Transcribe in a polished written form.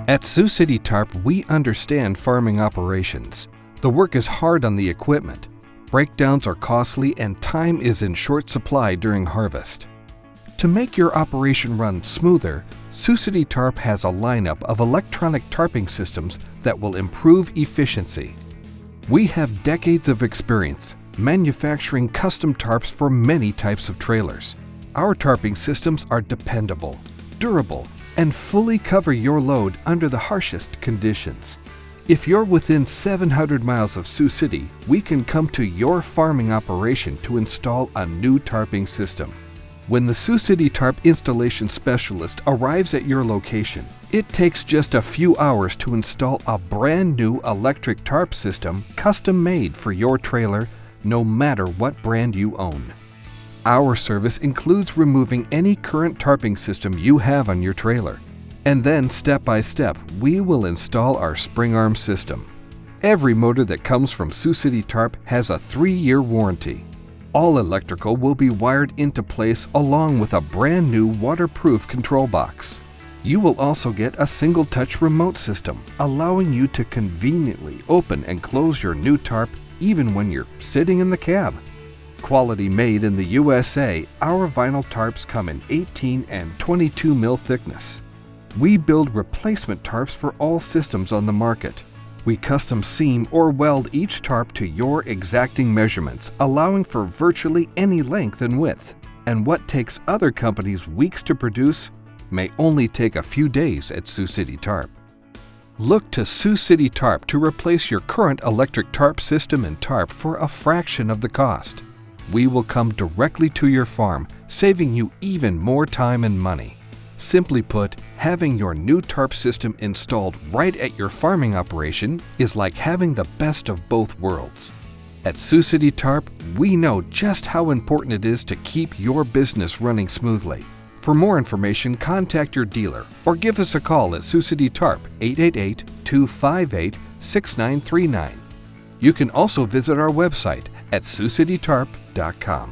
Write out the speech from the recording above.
At Sioux City Tarp, we understand farming operations. The work is hard on the equipment, breakdowns are costly, and time is in short supply during harvest. To make your operation run smoother, Sioux City Tarp has a lineup of electronic tarping systems that will improve efficiency. We have decades of experience manufacturing custom tarps for many types of trailers. Our tarping systems are dependable, durable, and fully cover your load under the harshest conditions. If you're within 700 miles of Sioux City, we can come to your farming operation to install a new tarping system. When the Sioux City Tarp installation specialist arrives at your location, it takes just a few hours to install a brand new electric tarp system custom-made for your trailer, no matter what brand you own. Our service includes removing any current tarping system you have on your trailer, and then step by step, we will install our spring arm system. Every motor that comes from Sioux City Tarp has a 3-year warranty. All electrical will be wired into place along with a brand new waterproof control box. You will also get a single-touch remote system, allowing you to conveniently open and close your new tarp even when you're sitting in the cab. Quality made in the USA, our vinyl tarps come in 18 and 22 mil thickness. We build replacement tarps for all systems on the market. We custom seam or weld each tarp to your exacting measurements, allowing for virtually any length and width. And what takes other companies weeks to produce may only take a few days at Sioux City Tarp. Look to Sioux City Tarp to replace your current electric tarp system and tarp for a fraction of the cost. We will come directly to your farm, saving you even more time and money. Simply put, having your new tarp system installed right at your farming operation is like having the best of both worlds. At Sioux City Tarp, we know just how important it is to keep your business running smoothly. For more information, contact your dealer or give us a call at Sioux City Tarp 888-258-6939. You can also visit our website at siouxcitytarp.com.